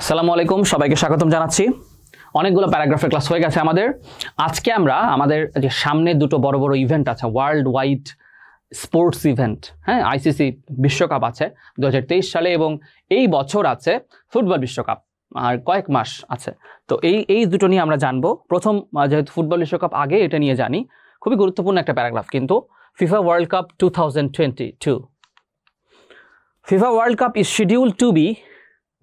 আসসালামু আলাইকুম, সবাইকে স্বাগতম জানাচ্ছি। অনেকগুলো প্যারাগ্রাফের ক্লাস হয়ে গেছে আমাদের। আজকে আমরা আমাদের যে সামনে দুটো বড় বড় ইভেন্ট আছে, ওয়ার্ল্ড ওয়াইড স্পোর্টস ইভেন্ট, হ্যাঁ, আইসিসি বিশ্বকাপ আছে 2023 সালে এবং এই বছর আছে ফুটবল বিশ্বকাপ, আর কয়েক মাস আছে। তো এই দুটো নিয়ে আমরা জানবো। প্রথম, যেহেতু ফুটবল বিশ্বকাপ আগে, এটা নিয়ে জানি। খুবই গুরুত্বপূর্ণ একটা প্যারাগ্রাফ কিন্তু। FIFA world cup 2022, FIFA World Cup is scheduled to be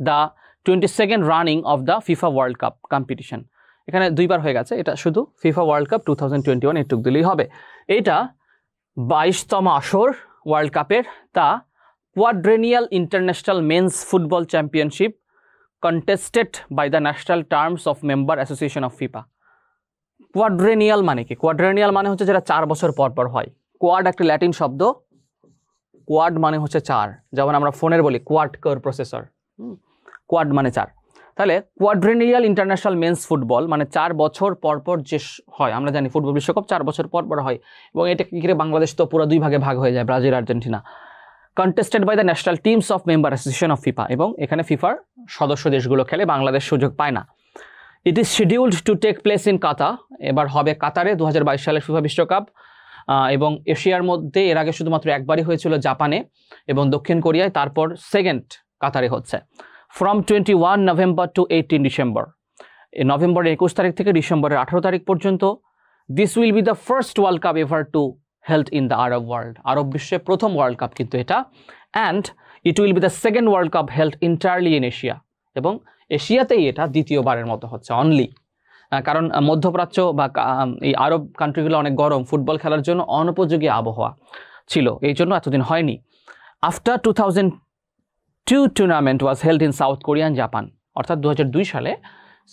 the 22nd running of the FIFA World Cup competition. এখানে দুইবার হয়ে গেছে, এটা শুধু FIFA World Cup 2021 এটুক দিলেই হবে। এটা 22তম আসর ওয়ার্ল্ড কাপের, তা quadrennial international men's football championship contested by the national terms of member association of FIFA. কোয়াড্রেনিয়াল মানে কি? কোয়াড্রেনিয়াল মানে হচ্ছে যেটা 4 বছর পর পর হয়। কোয়াড একটা ল্যাটিন শব্দ, কোয়াড মানে হচ্ছে 4, যেমন আমরা ফোনের বলি কোয়াড কোর প্রসেসর, কোয়াড মানে 4। তাহলে কোয়াড্রেনিয়াল ইন্টারন্যাশনাল মেন্স ফুটবল মানে 4 বছর পর পর যে হয়। আমরা জানি ফুটবল বিশ্বকাপ 4 বছর পর পর হয় এবং এটা কি করে বাংলাদেশ তো পুরো দুই ভাগে ভাগ হয়ে যায়, Brazil Argentina. Contested by the national teams of member association of FIFA, এবং এখানে ফিফার সদস্য দেশগুলো খেলে, বাংলাদেশ সুযোগ পায় না। It is scheduled to take place in Qatar, এবার হবে কাতারে 2022 সালের ফিফা বিশ্বকাপ। এবং এশিয়ার মধ্যে এর আগে শুধুমাত্র একবারই হয়েছিল জাপানে এবং দক্ষিণ কোরিয়ায়, তারপর সেকেন্ড কাতারে হচ্ছে। ফ্রম 21 নভেম্বর টু 18 ডিসেম্বর, নভেম্বরের 21 তারিখ থেকে ডিসেম্বরের 18 তারিখ পর্যন্ত। This will be the first world cup ever to held in the Arab world, আরব বিশ্বে প্রথম ওয়ার্ল্ড কাপ কিন্তু এটা। And it will be the second world cup held entirely in Asia, এবং এশিয়াতেই এটা দ্বিতীয়বারের মতো হচ্ছে অনলি। কারণ মধ্যপ্রাচ্য বা এই আরব কান্ট্রিগুলো অনেক গরম, ফুটবল খেলার জন্য অনুপযোগী আবহাওয়া ছিল, এই জন্য এতদিন হয়নি। After 2002 tournament was held in south Korea and Japan, অর্থাৎ 2002 সালে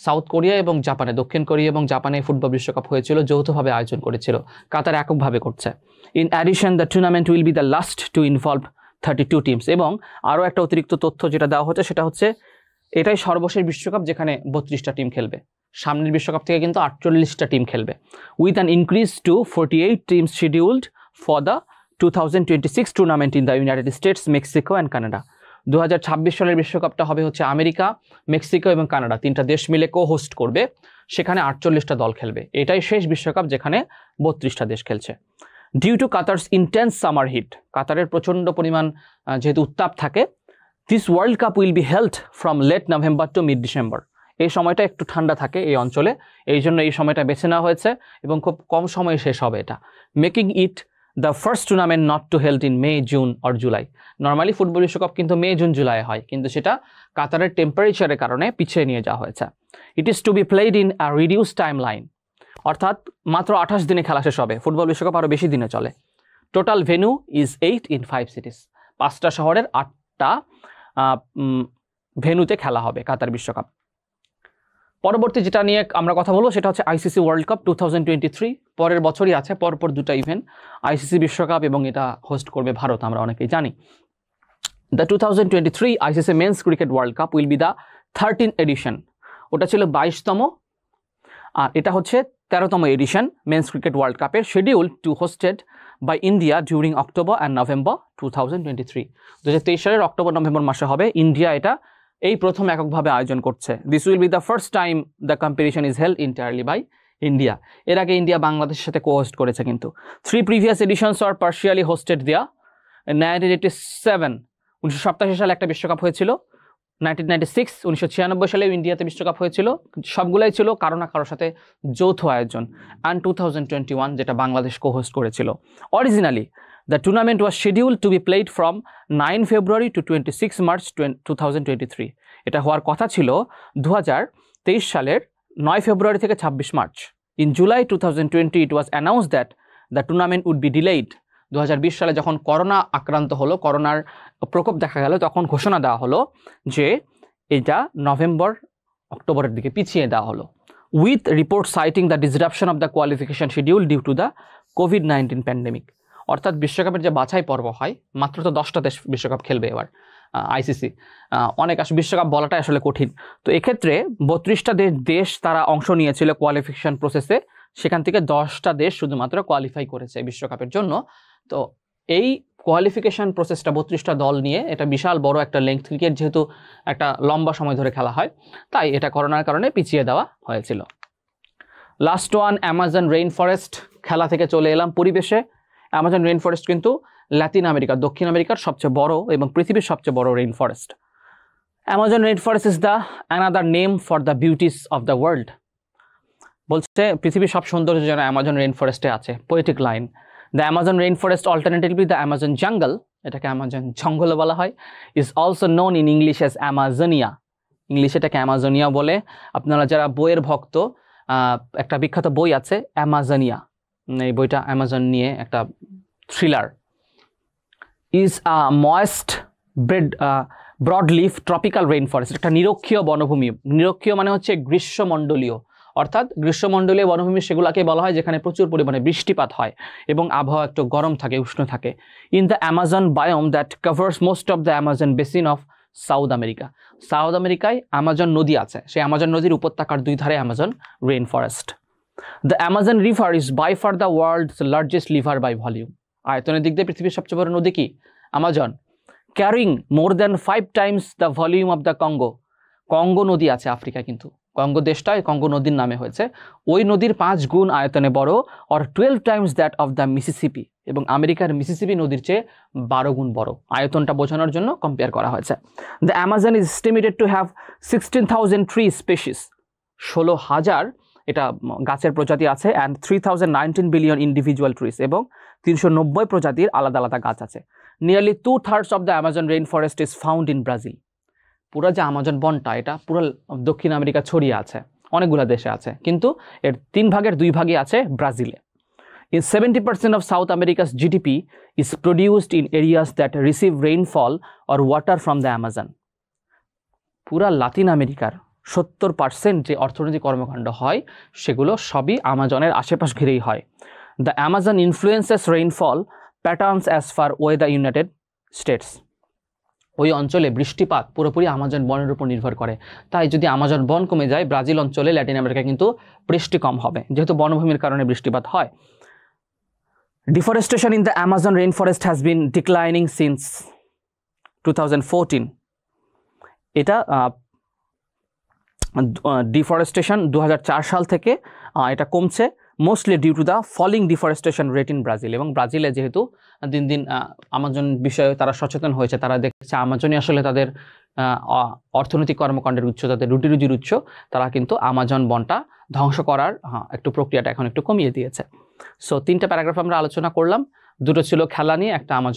সাউথ কোরিয়া এবং জাপানে, দক্ষিণ কোরিয়া এবং জাপানে ফুটবল বিশ্বকাপ হয়েছিল, যৌথভাবে আয়োজন করেছিল। কাতার এককভাবে করছে। In addition the tournament will be the last two involve 32 teams, এবং আরও একটা অতিরিক্ত তথ্য যেটা দেওয়া হচ্ছে সেটা হচ্ছে এটাই সর্বশেষ বিশ্বকাপ যেখানে 32টা টিম খেলবে। সামনের বিশ্বকাপ থেকে কিন্তু 48টা টিম খেলবে। With an increase two 48 teams scheduled for the 2026 tournament in the United states, Mexico and Canada. 2026 সালের বিশ্বকাপটা হবে হচ্ছে আমেরিকা, মেক্সিকো এবং কানাডা, 3টা দেশ মিলে হোস্ট করবে। সেখানে 48টা দল খেলবে। এটাই শেষ বিশ্বকাপ যেখানে 32টা দেশ খেলছে। Due to Qatar's intense summer heat, কাতারের প্রচণ্ড পরিমাণ যেহেতু উত্তাপ থাকে, this world cup will be held from late November to mid December. এই সময়টা একটু ঠান্ডা থাকে এই অঞ্চলে, এই জন্য এই সময়টা বেছে নেওয়া হয়েছে এবং খুব কম সময়ে শেষ হবে এটা। Making it the first tournament not to held in May, June or July. Normally football বিশ্বকাপ কিন্তু মে, জুন, জুলাই হয়, কিন্তু সেটা কাতারের টেম্পারেচারের কারণে পিছিয়ে নিয়ে যাওয়া হয়েছে। It is to be played in a reduce time line, অর্থাৎ মাত্র 28 দিনে খেলা শেষ হবে। ফুটবল বিশ্বকাপ আরও বেশি দিনে চলে। Total venue is 8 in 5 cities, 5টা শহরের 8টা ভেন্যুতে খেলা হবে কাতার বিশ্বকাপ। পরবর্তী যেটা নিয়ে আমরা কথা বলবো সেটা হচ্ছে আইসিসি ওয়ার্ল্ড কাপ 2023, পরের বছরই আছে, পরপর দুটো ইভেন্ট, আইসিসি বিশ্বকাপ এবং এটা হোস্ট করবে ভারত, আমরা অনেকেই জানি। The 2023 ICC men's cricket world cup will be the 13th edition, ওটা ছিল 22তম, আর এটা হচ্ছে 13তম এডিশন মেন্স ক্রিকেট ওয়ার্ল্ড কাপের। Schedule to hosted by India during October and November 2023, 2023 সালের অক্টোবর নভেম্বর মাসে হবে। ইন্ডিয়া এটা এই প্রথম এককভাবে আয়োজন করছে। This will be the first time the competition is held entirely by India. এর আগে ইন্ডিয়া বাংলাদেশের সাথে কো-হোস্ট করেছে কিন্তু। 3 previous editions are partially hosted দেয়া। 1987 1987 সালে একটা বিশ্বকাপ হয়েছিল, 1996 1996 সালেও ইন্ডিয়াতে বিশ্বকাপ হয়েছিল। সবগুলাই ছিল কারো না কারোর সাথে যৌথ আয়োজন। অ্যান্ড 2021 যেটা বাংলাদেশ কো-হোস্ট করেছিল। Originally the tournament was scheduled to be played from 9 February to 26 March 2023. এটা হওয়ার কথা ছিল 2023 সালের 9 ফেব্রুয়ারি থেকে 26 March. In July 2020 it was announced that the tournament would be delayed. 2020 সালে যখন করোনা আক্রান্ত হলো, করোনার প্রকোপ দেখা গেল, তখন ঘোষণা দেওয়া হলো যে এটা নভেম্বর অক্টোবরের দিকে পিছিয়ে দেওয়া হলো। With reports citing the disruption of the qualification schedule due to the COVID-19 pandemic. অর্থাৎ বিশ্বকাপের যে বাছাই পর্ব হয়, মাত্র তো 10টা দেশ বিশ্বকাপ খেলবে এবার আইসিসি, অনেক বিশ্বকাপ বলাটা আসলে কঠিন। তো এক্ষেত্রে 32টা দেশ তারা অংশ নিয়েছিল কোয়ালিফিকেশন প্রসেসে, সেখান থেকে 10টা দেশ শুধুমাত্র কোয়ালিফাই করেছে বিশ্বকাপের জন্য। তো এই কোয়ালিফিকেশন প্রসেসটা 32টা দল নিয়ে, এটা বিশাল বড় একটা লেংথ, ক্রিকেট যেহেতু একটা লম্বা সময় ধরে খেলা হয়, তাই এটা করোনার কারণে পিছিয়ে দেওয়া হয়েছিল। Last one, Amazon rain forest. খেলা থেকে চলে এলাম পরিবেশে। অ্যামাজন রেইন ফরেস্ট কিন্তু ল্যাতিন আমেরিকা, দক্ষিণ আমেরিকার সবচেয়ে বড় এবং পৃথিবীর সবচেয়ে বড় rain forest. Amazon rain forest is the another name for the beauties of the world. বলছে পৃথিবীর সব সৌন্দর্য যেন অ্যামাজন রেইন ফরেস্টে আছে। Poetic line. The Amazon rain forest, alternatively the Amazon জঙ্গল, এটাকে অ্যামাজন জঙ্গলও বলা হয়, is also known in English as Amazonia. ইংলিশে এটাকে অ্যামাজনিয়া বলে। আপনারা যারা বইয়ের ভক্ত, একটা বিখ্যাত বই আছে অ্যামাজনিয়া, এই বইটা অ্যামাজন নিয়ে একটা thriller. Is a moist broadleaf tropical rain forest, একটা নিরক্ষীয় বনভূমি। নিরক্ষীয় মানে হচ্ছে গ্রীষ্মমণ্ডলীয়, অর্থাৎ গ্রীষ্মমণ্ডলীয় বনভূমি সেগুলোকে বলা হয় যেখানে প্রচুর পরিমাণে বৃষ্টিপাত হয় এবং আবহাওয়া একটু গরম থাকে, উষ্ণ থাকে। In the Amazon biome that covers most of the Amazon basin of South America. South আমেরিকায় অ্যামাজন নদী আছে, সেই অ্যামাজন নদীর উপত্যকার দুই ধারে Amazon rain forest. The Amazon river is by far the world's largest river by volume. আয়তনের দিক দিয়ে পৃথিবীর সবচেয়ে বড় নদী কি? Amazon. Carrying more than 5 times the volume of the Congo. Congo নদী আছে আফ্রিকা, কিন্তু কঙ্গো দেশটাই কঙ্গো নদীর নামে হয়েছে। ওই নদীর 5 গুণ আয়তনে বড়, or 12 Times that of the Mississippi, এবং আমেরিকার মিসিসিপি নদীর চেয়ে 12 গুণ বড়। আয়তনটা বোঝানোর জন্য কম্পেয়ার করা হয়েছে। The Amazon is estimated to have 16,000 tree species, 16,000 এটা গাছের প্রজাতি আছে, অ্যান্ড 3,019 বিলিয়ন ইন্ডিভিজুয়াল ট্রিস, এবং 390 প্রজাতির আলাদা আলাদা গাছ আছে। Nearly 2/3 of the Amazon rain forest is found in Brazil. পুরো যে আমাজন বনটা, এটা পুরো দক্ষিণ আমেরিকা ছড়িয়ে আছে, অনেকগুলো দেশে আছে, কিন্তু এর 3 ভাগের 2 ভাগই আছে ব্রাজিলে। In 70% of South America's GDP is produced in areas that receive rainfall or water from the Amazon. পুরা লাতিন আমেরিকার 70% যে অর্থনৈতিক কর্মকাণ্ড হয় সেগুলো সবই আমাজনের আশেপাশ ঘিরেই হয়। The Amazon influences rainfall patterns as far away the United States. ওই অঞ্চলে বৃষ্টিপাত পুরোপুরি আমাজন বনের উপর নির্ভর করে। তাই যদি আমাজন বন কমে যায়, ব্রাজিল অঞ্চলে, ল্যাটিন আমেরিকা কিন্তু বৃষ্টি কম হবে, যেহেতু বনভূমির কারণে বৃষ্টিপাত হয়। Deforestation in the Amazon rainforest has been declining since 2014. এটা ডিফরেস্টেশন 2004 সাল থেকে এটা কমছে, mostly due to the falling deforestation rate in Brazil. এবং ব্রাজিলে যেহেতু দিন দিন আমাজন বিষয়ে তারা সচেতন হয়েছে, তারা দেখছে আমাজনই আসলে তাদের অর্থনৈতিক কর্মকাণ্ডের উৎস, তাদের রুজির উৎস, তারা কিন্তু আমাজন বনটা ধ্বংস করার একটু প্রক্রিয়াটা এখন একটু কমিয়ে দিয়েছে। সো 3টা প্যারাগ্রাফ আমরা আলোচনা করলাম, দুটো ছিল খেলা নিয়ে, একটা আমাজন